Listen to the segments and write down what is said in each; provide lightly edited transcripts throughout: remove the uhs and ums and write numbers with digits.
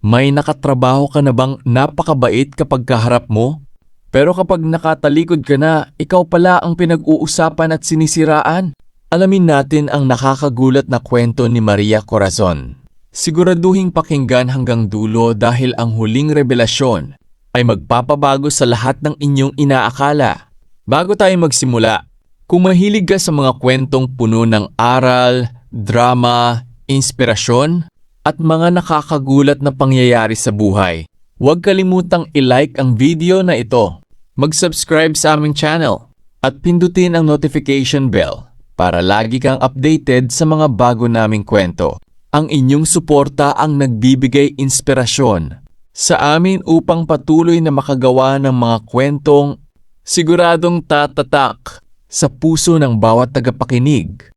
May nakatrabaho ka na bang napakabait kapag kaharap mo? Pero kapag nakatalikod ka na, ikaw pala ang pinag-uusapan at sinisiraan. Alamin natin ang nakakagulat na kwento ni Maria Corazon. Siguraduhing pakinggan hanggang dulo dahil ang huling revelasyon ay magpapabago sa lahat ng inyong inaakala. Bago tayo magsimula, kung mahilig ka sa mga kwentong puno ng aral, drama, inspirasyon, at mga nakakagulat na pangyayari sa buhay, huwag kalimutang i-like ang video na ito, mag-subscribe sa aming channel, at pindutin ang notification bell para lagi kang updated sa mga bago naming kwento. Ang inyong suporta ang nagbibigay inspirasyon sa amin upang patuloy na makagawa ng mga kwentong siguradong tatatak sa puso ng bawat tagapakinig.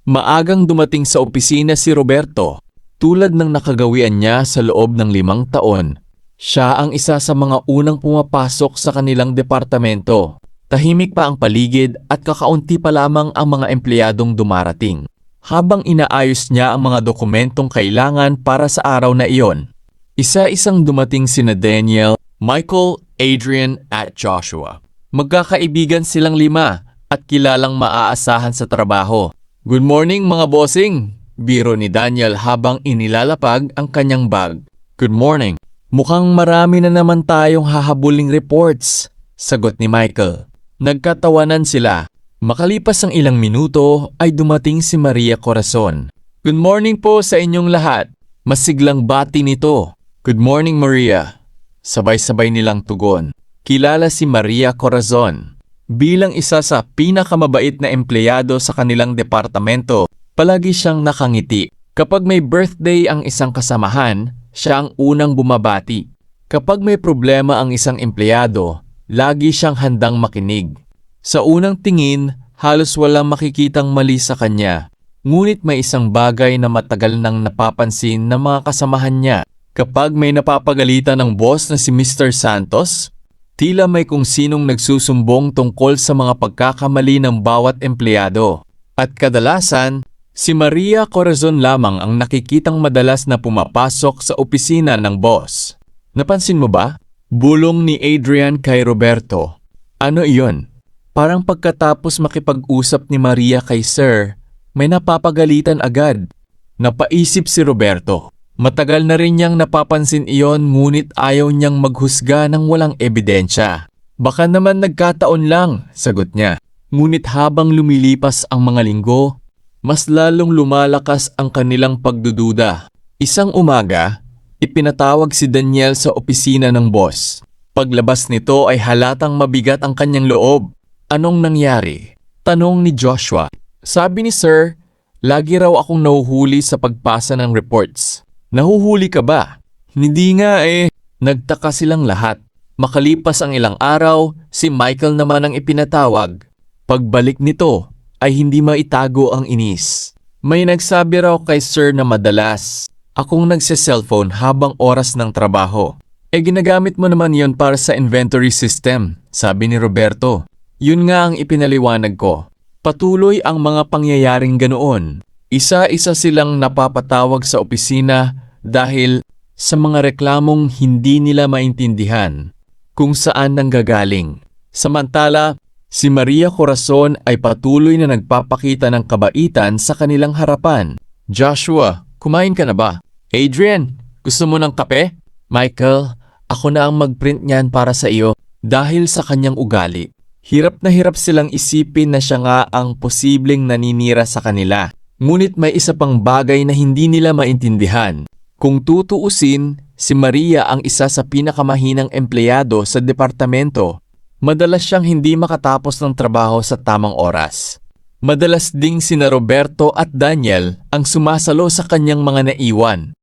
Maagang dumating sa opisina si Roberto. Tulad ng nakagawian niya sa loob ng 5 taon, siya ang isa sa mga unang pumapasok sa kanilang departamento. Tahimik pa ang paligid at kakaunti pa lamang ang mga empleyadong dumarating. Habang inaayos niya ang mga dokumentong kailangan para sa araw na iyon, isa-isang dumating sina Daniel, Michael, Adrian at Joshua. Magkakaibigan silang 5 at kilalang maaasahan sa trabaho. Good morning mga bossing! Biro ni Daniel habang inilalapag ang kanyang bag. Good morning. Mukhang marami na naman tayong hahabuling reports, sagot ni Michael. Nagkatawanan sila. Makalipas ang ilang minuto ay dumating si Maria Corazon. Good morning po sa inyong lahat. Masiglang bati nito. Good morning Maria. Sabay-sabay nilang tugon. Kilala si Maria Corazon bilang isa sa pinakamabait na empleyado sa kanilang departamento. Palagi siyang nakangiti. Kapag may birthday ang isang kasamahan, siya ang unang bumabati. Kapag may problema ang isang empleyado, lagi siyang handang makinig. Sa unang tingin, halos walang makikitang mali sa kanya. Ngunit may isang bagay na matagal nang napapansin ng mga kasamahan niya. Kapag may napapagalitan ng boss na si Mr. Santos, tila may kung sinong nagsusumbong tungkol sa mga pagkakamali ng bawat empleyado. At kadalasan, si Maria Corazon lamang ang nakikitang madalas na pumapasok sa opisina ng boss. Napansin mo ba? Bulong ni Adrian kay Roberto. Ano iyon? Parang pagkatapos makipag-usap ni Maria kay Sir, may napapagalitan agad. Napaisip si Roberto. Matagal na rin niyang napapansin iyon ngunit ayaw niyang maghusga ng walang ebidensya. Baka naman nagkataon lang, sagot niya. Ngunit habang lumilipas ang mga linggo, mas lalong lumalakas ang kanilang pagdududa. Isang umaga, ipinatawag si Daniel sa opisina ng boss. Paglabas nito ay halatang mabigat ang kanyang loob. Anong nangyari? Tanong ni Joshua. Sabi ni Sir, lagi raw akong nahuhuli sa pagpasa ng reports. Nahuhuli ka ba? Hindi nga eh. Nagtaka silang lahat. Makalipas ang ilang araw, si Michael naman ang ipinatawag. Pagbalik nito, ay hindi maitago ang inis. May nagsabi raw kay Sir na madalas akong nagse-cellphone habang oras ng trabaho. Ginagamit mo naman yon para sa inventory system, sabi ni Roberto. Yun nga ang ipinaliwanag ko. Patuloy ang mga pangyayaring ganoon. Isa-isa silang napapatawag sa opisina dahil sa mga reklamong hindi nila maintindihan kung saan nanggagaling. Samantala, si Maria Corazon ay patuloy na nagpapakita ng kabaitan sa kanilang harapan. Joshua, kumain ka na ba? Adrian, gusto mo ng kape? Michael, ako na ang mag-print niyan para sa iyo dahil sa kanyang ugali. Hirap na hirap silang isipin na siya nga ang posibleng naninira sa kanila. Ngunit may isa pang bagay na hindi nila maintindihan. Kung tutuusin, si Maria ang isa sa pinakamahinang empleyado sa departamento. Madalas siyang hindi makatapos ng trabaho sa tamang oras. Madalas ding sina Roberto at Daniel ang sumasalo sa kanyang mga naiwan.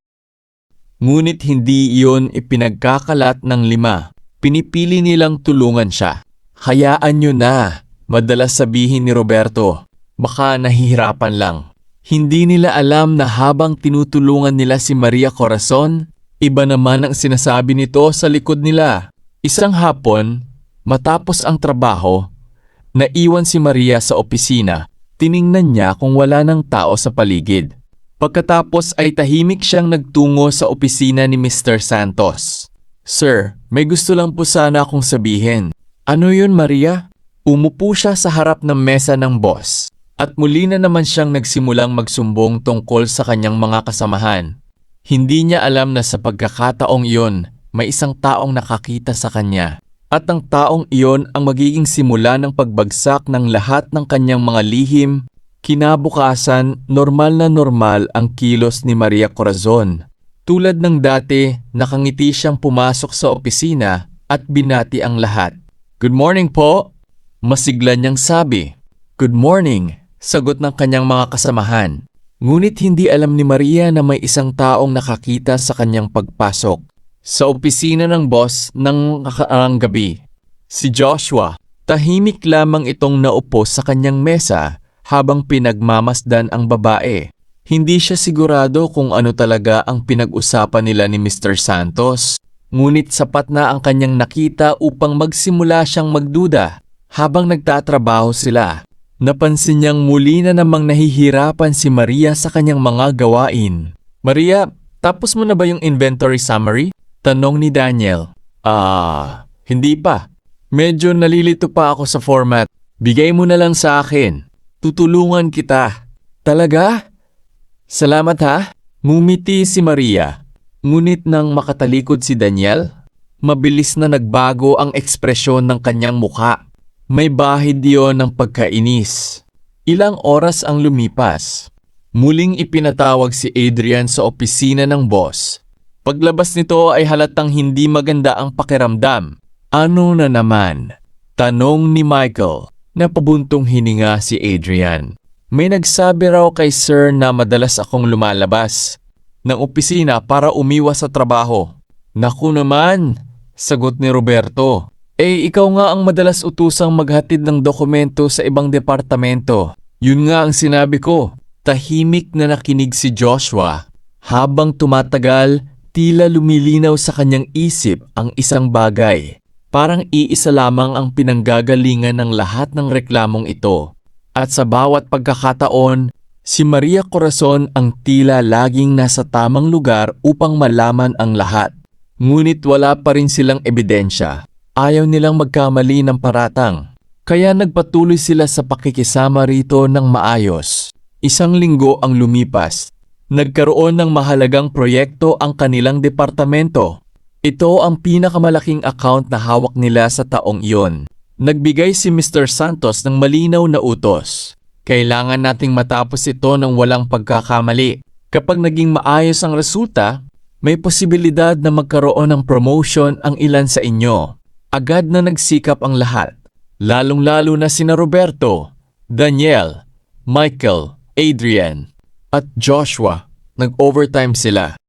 Ngunit hindi iyon ipinagkakalat ng 5. Pinipili nilang tulungan siya. Hayaan nyo na, madalas sabihin ni Roberto. Baka nahihirapan lang. Hindi nila alam na habang tinutulungan nila si Maria Corazon, iba naman ang sinasabi nito sa likod nila. Isang hapon, matapos ang trabaho, naiwan si Maria sa opisina. Tiningnan niya kung wala ng tao sa paligid. Pagkatapos ay tahimik siyang nagtungo sa opisina ni Mr. Santos. Sir, may gusto lang po sana akong sabihin. Ano yun, Maria? Umupo siya sa harap ng mesa ng boss at muli na naman siyang nagsimulang magsumbong tungkol sa kanyang mga kasamahan. Hindi niya alam na sa pagkakataong iyon, may isang taong nakakita sa kanya. At ang taong iyon ang magiging simula ng pagbagsak ng lahat ng kanyang mga lihim. Kinabukasan, normal na normal ang kilos ni Maria Corazon. Tulad ng dati, nakangiti siyang pumasok sa opisina at binati ang lahat. Good morning po! Masigla niyang sabi. Good morning, sagot ng kanyang mga kasamahan. Ngunit hindi alam ni Maria na may isang taong nakakita sa kanyang pagpasok sa opisina ng boss ng nakaraang gabi. Si Joshua, tahimik lamang itong naupo sa kanyang mesa habang pinagmamasdan ang babae. Hindi siya sigurado kung ano talaga ang pinag-usapan nila ni Mr. Santos. Ngunit sapat na ang kanyang nakita upang magsimula siyang magduda habang nagtatrabaho sila. Napansin niyang muli na namang nahihirapan si Maria sa kanyang mga gawain. Maria, tapos mo na ba yung inventory summary? Tanong ni Daniel. Hindi pa. Medyo nalilito pa ako sa format. Bigay mo na lang sa akin. Tutulungan kita. Talaga? Salamat ha. Ngumiti si Maria. Ngunit nang makatalikod si Daniel, mabilis na nagbago ang ekspresyon ng kanyang mukha. May bahid diyon ng pagkainis. Ilang oras ang lumipas. Muling ipinatawag si Adrian sa opisina ng boss. Paglabas nito ay halatang hindi maganda ang pakiramdam. Ano na naman? Tanong ni Michael na pabuntong hininga si Adrian. May nagsabi raw kay Sir na madalas akong lumalabas ng opisina para umiwas sa trabaho. Naku naman, sagot ni Roberto. Ikaw nga ang madalas utusang maghatid ng dokumento sa ibang departamento. Yun nga ang sinabi ko. Tahimik na nakinig si Joshua. Habang tumatagal, tila lumilinaw sa kanyang isip ang isang bagay. Parang iisa lamang ang pinanggagalingan ng lahat ng reklamong ito. At sa bawat pagkakataon, si Maria Corazon ang tila laging nasa tamang lugar upang malaman ang lahat. Ngunit wala pa rin silang ebidensya. Ayaw nilang magkamali ng paratang. Kaya nagpatuloy sila sa pakikisama rito ng maayos. Isang linggo ang lumipas. Nagkaroon ng mahalagang proyekto ang kanilang departamento. Ito ang pinakamalaking account na hawak nila sa taong iyon. Nagbigay si Mr. Santos ng malinaw na utos. Kailangan nating matapos ito ng walang pagkakamali. Kapag naging maayos ang resulta, may posibilidad na magkaroon ng promotion ang ilan sa inyo. Agad na nagsikap ang lahat. Lalong-lalo na sina Roberto, Daniel, Michael, Adrian, at Joshua. Nag-overtime sila.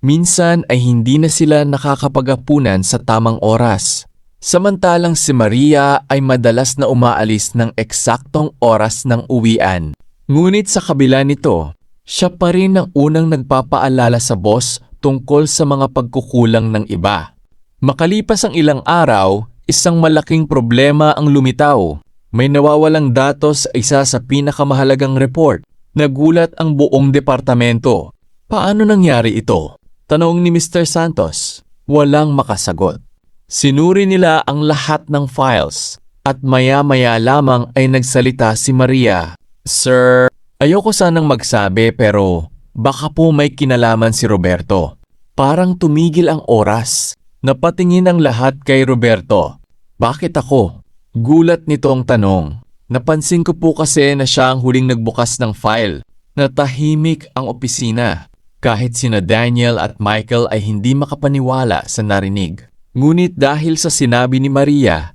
Minsan ay hindi na sila nakakapag-apunan sa tamang oras. Samantalang si Maria ay madalas na umaalis ng eksaktong oras ng uwian. Ngunit sa kabila nito, siya pa rin ang unang nagpapaalala sa boss tungkol sa mga pagkukulang ng iba. Makalipas ang ilang araw, isang malaking problema ang lumitaw. May nawawalang datos sa isa sa pinakamahalagang report. Nagulat ang buong departamento. Paano nangyari ito? Tanong ni Mr. Santos. Walang makasagot. Sinuri nila ang lahat ng files at maya-maya lamang ay nagsalita si Maria. Sir, ayoko sanang magsabi pero baka po may kinalaman si Roberto. Parang tumigil ang oras. Napatingin ang lahat kay Roberto. Bakit ako? Gulat nito ang tanong. Napansin ko po kasi na siya ang huling nagbukas ng file. Natahimik ang opisina. Kahit sina Daniel at Michael ay hindi makapaniwala sa narinig. Ngunit dahil sa sinabi ni Maria,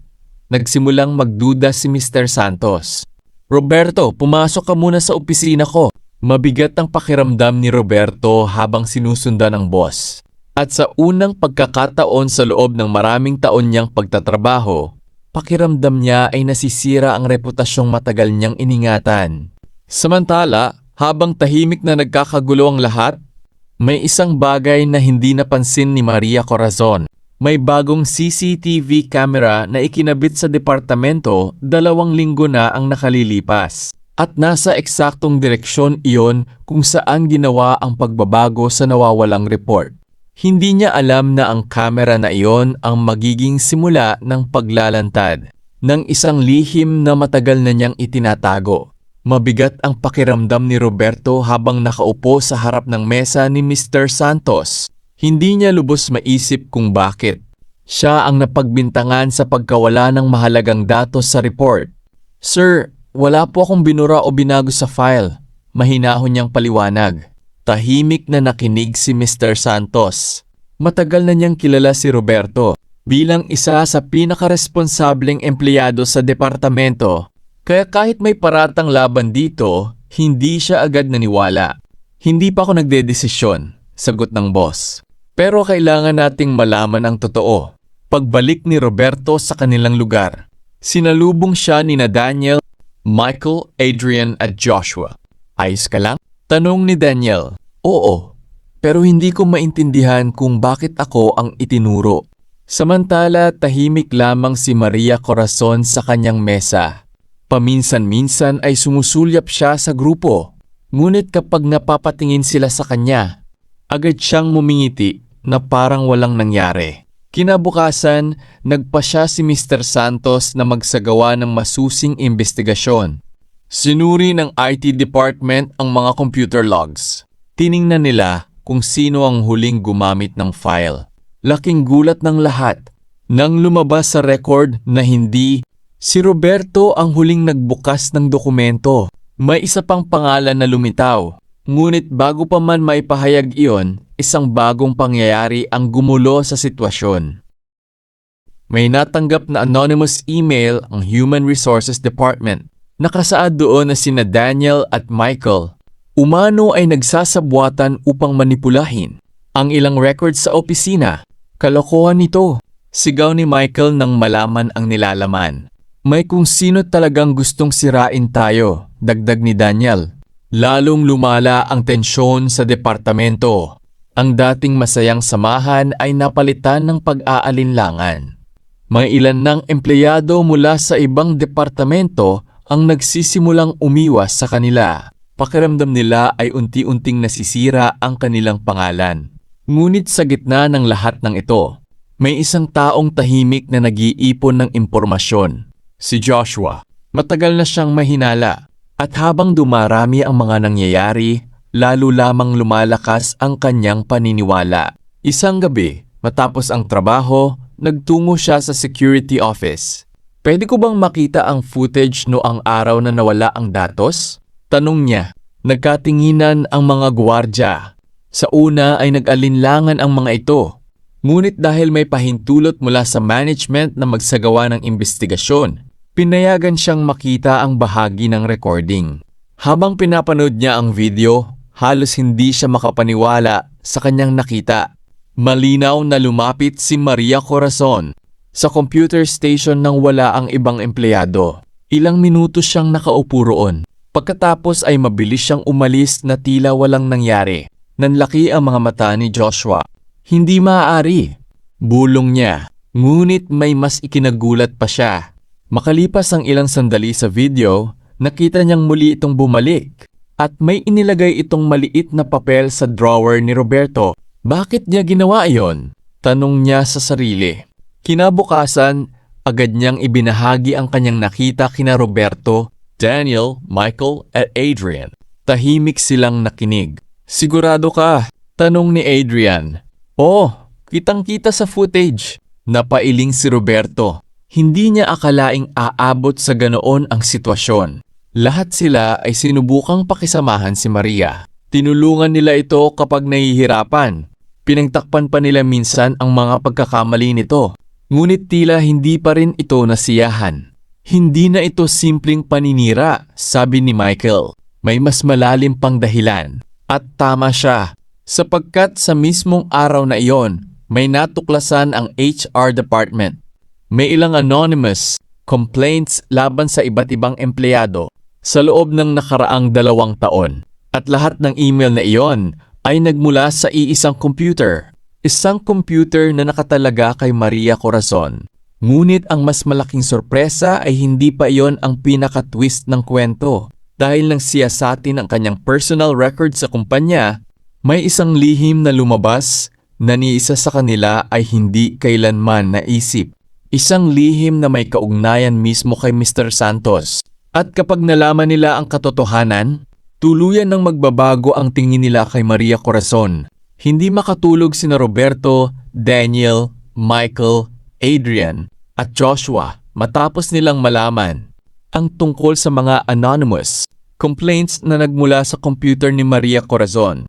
nagsimulang magduda si Mr. Santos. Roberto, pumasok ka muna sa opisina ko. Mabigat ang pakiramdam ni Roberto habang sinusundan ng boss. At sa unang pagkakataon sa loob ng maraming taon niyang pagtatrabaho, pakiramdam niya ay nasisira ang reputasyong matagal niyang iningatan. Samantala, habang tahimik na nagkakagulo ang lahat, may isang bagay na hindi napansin ni Maria Corazon. May bagong CCTV camera na ikinabit sa departamento 2 linggo na ang nakalilipas. At nasa eksaktong direksyon iyon kung saan ginawa ang pagbabago sa nawawalang report. Hindi niya alam na ang kamera na iyon ang magiging simula ng paglalantad ng isang lihim na matagal na niyang itinatago. Mabigat ang pakiramdam ni Roberto habang nakaupo sa harap ng mesa ni Mr. Santos. Hindi niya lubos maisip kung bakit. Siya ang napagbintangan sa pagkawala ng mahalagang datos sa report. "Sir, wala po akong binura o binago sa file," mahinahon niyang paliwanag. Tahimik na nakinig si Mr. Santos. Matagal na niyang kilala si Roberto bilang isa sa pinakaresponsableng empleyado sa departamento. Kaya kahit may paratang laban dito, hindi siya agad naniwala. "Hindi pa ako nagdedesisyon," sagot ng boss. "Pero kailangan nating malaman ang totoo." Pagbalik ni Roberto sa kanilang lugar, sinalubong siya ni Daniel, Michael, Adrian at Joshua. "Ayos ka lang?" tanong ni Daniel. "Oo, pero hindi ko maintindihan kung bakit ako ang itinuro." Samantala, tahimik lamang si Maria Corazon sa kanyang mesa. Paminsan-minsan ay sumusulyap siya sa grupo. Ngunit kapag napapatingin sila sa kanya, agad siyang mumingiti na parang walang nangyari. Kinabukasan, nagpa siya si Mr. Santos na magsagawa ng masusing investigasyon. Sinuri ng IT department ang mga computer logs. Tiningnan nila kung sino ang huling gumamit ng file. Laking gulat ng lahat nang lumabas sa record na hindi si Roberto ang huling nagbukas ng dokumento. May isa pang pangalan na lumitaw. Ngunit bago pa man maipahayag iyon, isang bagong pangyayari ang gumulo sa sitwasyon. May natanggap na anonymous email ang Human Resources Department. Nakasaad doon na sina Daniel at Michael umano ay nagsasabwatan upang manipulahin ang ilang records sa opisina. "Kalokohan ito," sigaw ni Michael nang malaman ang nilalaman. "May kung sino talagang gustong sirain tayo," dagdag ni Daniel. Lalong lumala ang tensyon sa departamento. Ang dating masayang samahan ay napalitan ng pag-aalinlangan. Mga ilan ng empleyado mula sa ibang departamento ang nagsisimulang umiwas sa kanila. Pakiramdam nila ay unti-unting nasisira ang kanilang pangalan. Ngunit sa gitna ng lahat ng ito, may isang taong tahimik na nag-iipon ng impormasyon. Si Joshua. Matagal na siyang mahinala. At habang dumarami ang mga nangyayari, lalo lamang lumalakas ang kanyang paniniwala. Isang gabi, matapos ang trabaho, nagtungo siya sa security office. "Pwede ko bang makita ang footage noong araw na nawala ang datos?" tanong niya. Nagkatinginan ang mga gwardiya. Sa una ay nag-alinlangan ang mga ito. Ngunit dahil may pahintulot mula sa management na magsagawa ng investigasyon, pinayagan siyang makita ang bahagi ng recording. Habang pinapanood niya ang video, halos hindi siya makapaniwala sa kanyang nakita. Malinaw na lumapit si Maria Corazon sa computer station nang wala ang ibang empleyado. Ilang minuto siyang nakaupo roon. Pagkatapos ay mabilis siyang umalis na tila walang nangyari. Nanlaki ang mga mata ni Joshua. "Hindi maaari," bulong niya. Ngunit may mas ikinagulat pa siya. Makalipas ang ilang sandali sa video, nakita niyang muli itong bumalik at may inilagay itong maliit na papel sa drawer ni Roberto. "Bakit niya ginawa iyon?" tanong niya sa sarili. Kinabukasan, agad niyang ibinahagi ang kanyang nakita kina Roberto, Daniel, Michael at Adrian. Tahimik silang nakinig. "Sigurado ka?" tanong ni Adrian. "Oh, kitang-kita sa footage." Napailing si Roberto. Hindi niya akalaing aabot sa ganoon ang sitwasyon. Lahat sila ay sinubukang pakisamahan si Maria. Tinulungan nila ito kapag nahihirapan. Pinagtakpan pa nila minsan ang mga pagkakamali nito. Ngunit tila hindi pa rin ito nasiyahan. "Hindi na ito simpleng paninira," sabi ni Michael. "May mas malalim pang dahilan." At tama siya, sapagkat sa mismong araw na iyon, may natuklasan ang HR department. May ilang anonymous complaints laban sa iba't ibang empleyado sa loob ng nakaraang 2 taon. At lahat ng email na iyon ay nagmula sa iisang computer. Isang computer na nakatalaga kay Maria Corazon. Ngunit ang mas malaking sorpresa ay hindi pa iyon ang pinaka-twist ng kwento. Dahil nang siyasatin ang kanyang personal record sa kumpanya, may isang lihim na lumabas na ni isa sa kanila ay hindi kailanman naisip. Isang lihim na may kaugnayan mismo kay Mr. Santos. At kapag nalaman nila ang katotohanan, tuluyan ng magbabago ang tingin nila kay Maria Corazon. Hindi makatulog sina Roberto, Daniel, Michael, Adrian at Joshua matapos nilang malaman ang tungkol sa mga anonymous complaints na nagmula sa computer ni Maria Corazon.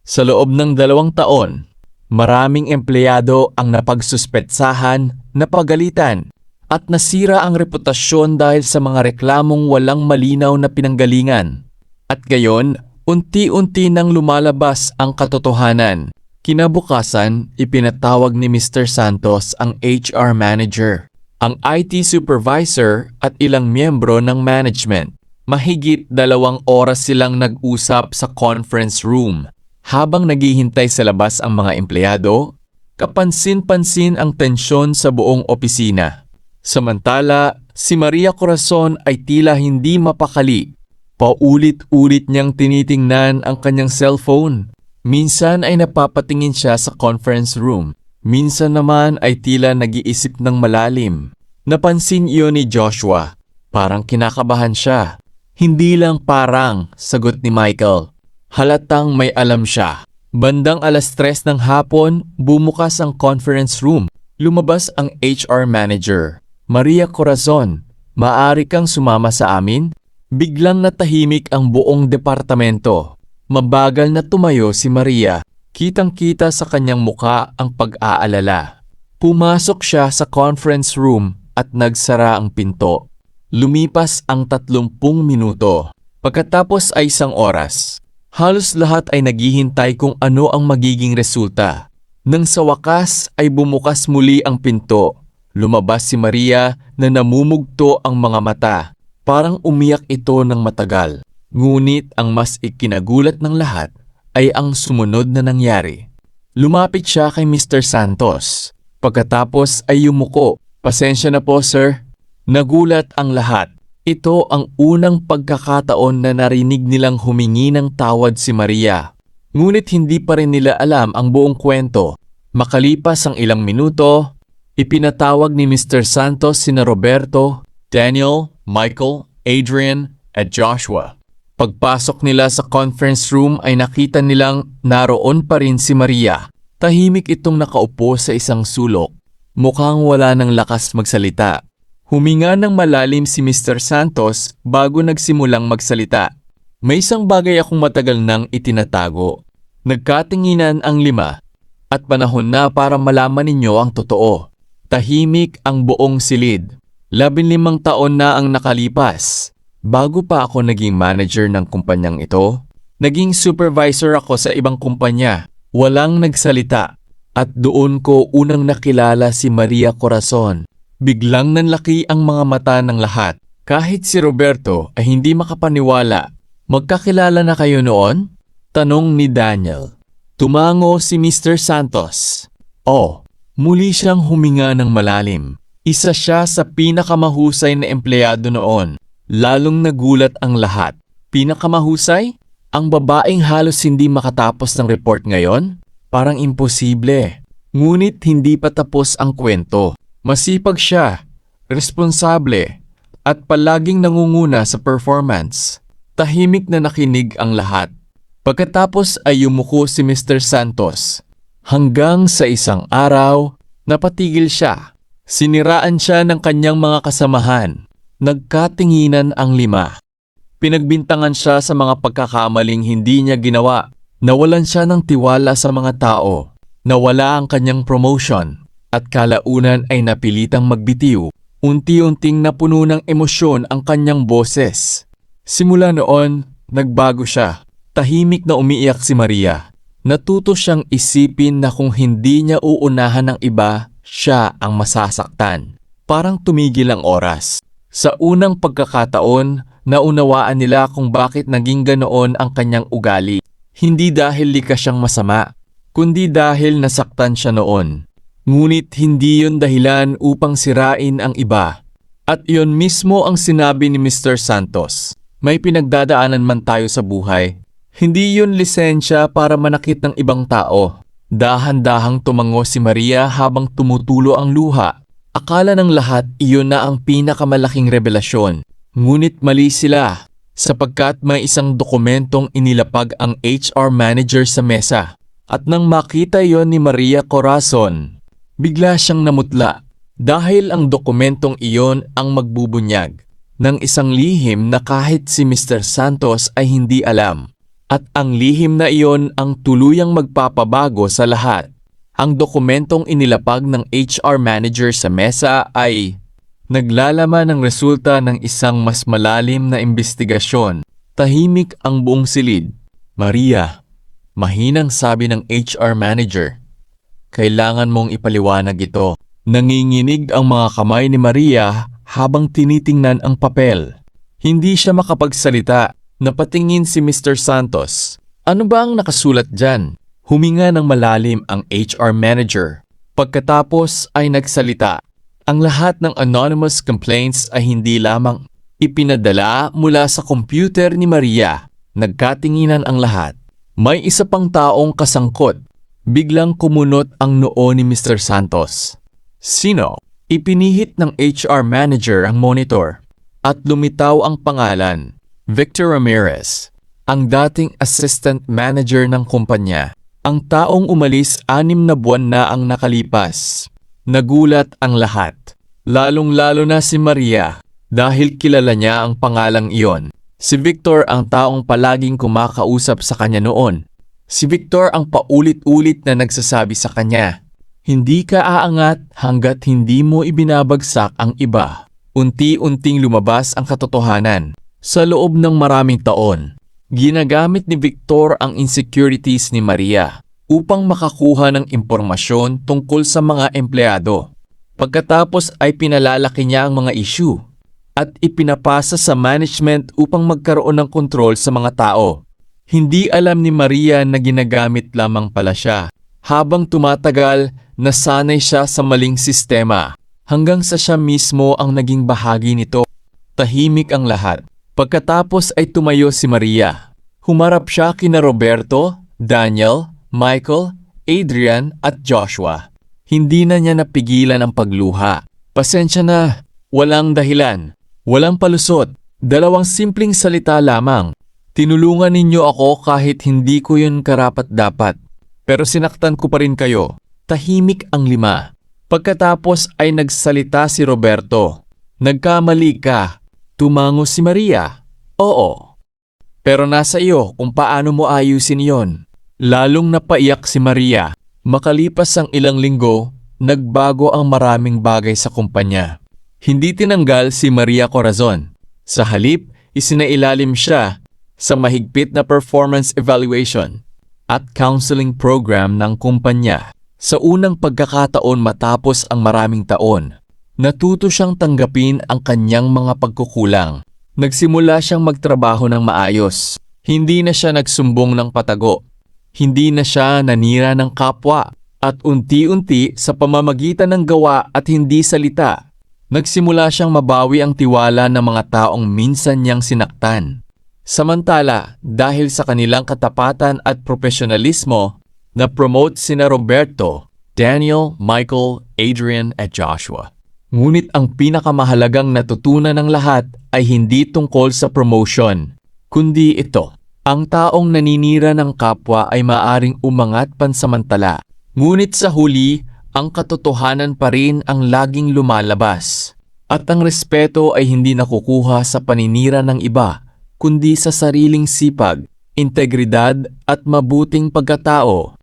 Sa loob ng 2 taon, maraming empleyado ang napagsuspetsahan, napagalitan, at nasira ang reputasyon dahil sa mga reklamong walang malinaw na pinanggalingan. At gayon, unti-unti nang lumalabas ang katotohanan. Kinabukasan, ipinatawag ni Mr. Santos ang HR manager, ang IT supervisor at ilang miyembro ng management. Mahigit 2 oras silang nag-usap sa conference room. Habang naghihintay sa labas ang mga empleyado, kapansin-pansin ang tensyon sa buong opisina. Samantala, si Maria Corazon ay tila hindi mapakali. Paulit-ulit niyang tinitingnan ang kanyang cellphone. Minsan ay napapatingin siya sa conference room. Minsan naman ay tila nag-iisip ng malalim. Napansin iyon ni Joshua. Parang kinakabahan siya. Hindi lang parang, sagot ni Michael. Halatang may alam siya. Bandang 3:00 ng hapon, bumukas ang conference room. Lumabas ang HR manager. Maria Corazon, maaari kang sumama sa amin? Biglang natahimik ang buong departamento. Mabagal na tumayo si Maria. Kitang-kita sa kanyang muka ang pag-aalala. Pumasok siya sa conference room at nagsara ang pinto. Lumipas ang 30 minuto. Pagkatapos ay 1 oras. Halos lahat ay naghihintay kung ano ang magiging resulta. Nang sa wakas ay bumukas muli ang pinto. Lumabas si Maria na namumugto ang mga mata. Parang umiyak ito ng matagal. Ngunit ang mas ikinagulat ng lahat ay ang sumunod na nangyari. Lumapit siya kay Mr. Santos. Pagkatapos ay yumuko. Pasensya na po, sir. Nagulat ang lahat. Ito ang unang pagkakataon na narinig nilang humingi ng tawad si Maria. Ngunit hindi pa rin nila alam ang buong kwento. Makalipas ang ilang minuto, ipinatawag ni Mr. Santos sina Roberto, Daniel, Michael, Adrian, at Joshua. Pagpasok nila sa conference room ay nakita nilang naroon pa rin si Maria. Tahimik itong nakaupo sa isang sulok. Mukhang wala ng lakas magsalita. Huminga ng malalim si Mr. Santos bago nagsimulang magsalita. May isang bagay akong matagal nang itinatago. Nagkatinginan ang 5 at panahon na para malaman ninyo ang totoo. Tahimik ang buong silid. 15 taon na ang nakalipas. Bago pa ako naging manager ng kumpanyang ito, naging supervisor ako sa ibang kumpanya. Walang nagsalita. At doon ko unang nakilala si Maria Corazon. Biglang nanlaki ang mga mata ng lahat. Kahit si Roberto ay hindi makapaniwala. Magkakilala na kayo noon? Tanong ni Daniel. Tumango si Mr. Santos. Oh, muli siyang huminga ng malalim. Isa siya sa pinakamahusay na empleyado noon. Lalong nagulat ang lahat. Pinakamahusay? Ang babaeng halos hindi makatapos ng report ngayon? Parang imposible. Ngunit hindi pa tapos ang kwento. Masipag siya, responsable, at palaging nangunguna sa performance. Tahimik na nakinig ang lahat. Pagkatapos ay yumuko si Mr. Santos. Hanggang sa isang araw, napatigil siya. Siniraan siya ng kanyang mga kasamahan. Nagkatinginan ang 5. Pinagbintangan siya sa mga pagkakamaling hindi niya ginawa. Nawalan siya ng tiwala sa mga tao. Nawala ang kanyang promotion. At kalaunan ay napilitang magbitiw. Unti-unting napuno ng emosyon ang kanyang boses. Simula noon, nagbago siya. Tahimik na umiiyak si Maria. Natuto siyang isipin na kung hindi niya uunahan ng iba, siya ang masasaktan. Parang tumigil ang oras. Sa unang pagkakataon, naunawaan nila kung bakit naging ganoon ang kanyang ugali. Hindi dahil likas siyang masama, kundi dahil nasaktan siya noon. Ngunit hindi yon dahilan upang sirain ang iba. At iyon mismo ang sinabi ni Mr. Santos. May pinagdadaanan man tayo sa buhay. Hindi yun lisensya para manakit ng ibang tao. Dahan-dahang tumango si Maria habang tumutulo ang luha. Akala ng lahat iyon na ang pinakamalaking revelasyon. Ngunit mali sila sapagkat may isang dokumentong inilapag ang HR manager sa mesa. At nang makita yon ni Maria Corazon, bigla siyang namutla dahil ang dokumentong iyon ang magbubunyag ng isang lihim na kahit si Mr. Santos ay hindi alam. At ang lihim na iyon ang tuluyang magpapabago sa lahat. Ang dokumentong inilapag ng HR manager sa mesa ay naglalaman ng resulta ng isang mas malalim na imbestigasyon. Tahimik ang buong silid. Maria, mahinang sabi ng HR manager, kailangan mong ipaliwanag ito. Nanginginig ang mga kamay ni Maria habang tinitingnan ang papel. Hindi siya makapagsalita. Napatingin si Mr. Santos. Ano ba ang nakasulat dyan? Huminga ng malalim ang HR manager. Pagkatapos ay nagsalita. Ang lahat ng anonymous complaints ay hindi lamang ipinadala mula sa computer ni Maria. Nagkatinginan ang lahat. May isa pang taong kasangkot. Biglang kumunot ang noo ni Mr. Santos. Sino? Ipinihit ng HR manager ang monitor at lumitaw ang pangalan. Victor Ramirez, ang dating assistant manager ng kumpanya. Ang taong umalis 6 na buwan na ang nakalipas. Nagulat ang lahat, lalong-lalo na si Maria dahil kilala niya ang pangalang iyon. Si Victor ang taong palaging kumakausap sa kanya noon. Si Victor ang paulit-ulit na nagsasabi sa kanya, hindi ka aangat hanggat hindi mo ibinabagsak ang iba. Unti-unting lumabas ang katotohanan. Sa loob ng maraming taon, ginagamit ni Victor ang insecurities ni Maria upang makakuha ng impormasyon tungkol sa mga empleyado. Pagkatapos ay pinalalaki niya ang mga issue at ipinapasa sa management upang magkaroon ng kontrol sa mga tao. Hindi alam ni Maria na ginagamit lamang pala siya. Habang tumatagal, nasanay siya sa maling sistema hanggang sa siya mismo ang naging bahagi nito. Tahimik ang lahat. Pagkatapos ay tumayo si Maria. Humarap siya kina Roberto, Daniel, Michael, Adrian at Joshua. Hindi na niya napigilan ang pagluha. Pasensya na, walang dahilan, walang palusot, 2 simpleng salita lamang. Tinulungan ninyo ako kahit hindi ko yun karapat-dapat. Pero sinaktan ko pa rin kayo. Tahimik ang 5. Pagkatapos ay nagsalita si Roberto. Nagkamali ka. Tumango si Maria. Oo. Pero nasa iyo kung paano mo ayusin yon. Lalong napaiyak si Maria. Makalipas ang ilang linggo, nagbago ang maraming bagay sa kumpanya. Hindi tinanggal si Maria Corazon. Sa halip, isinailalim siya sa mahigpit na performance evaluation at counseling program ng kumpanya. Sa unang pagkakataon matapos ang maraming taon, natuto siyang tanggapin ang kanyang mga pagkukulang. Nagsimula siyang magtrabaho ng maayos. Hindi na siya nagsumbong ng patago. Hindi na siya nanira ng kapwa. At unti-unti sa pamamagitan ng gawa at hindi salita, nagsimula siyang mabawi ang tiwala ng mga taong minsan niyang sinaktan. Samantala, dahil sa kanilang katapatan at profesionalismo, na-promote sina Roberto, Daniel, Michael, Adrian at Joshua. Ngunit ang pinakamahalagang natutunan ng lahat ay hindi tungkol sa promotion, kundi ito. Ang taong naninira ng kapwa ay maaring umangat pansamantala. Ngunit sa huli, ang katotohanan pa rin ang laging lumalabas. At ang respeto ay hindi nakukuha sa paninira ng iba, kundi sa sariling sipag, integridad at mabuting pagkatao.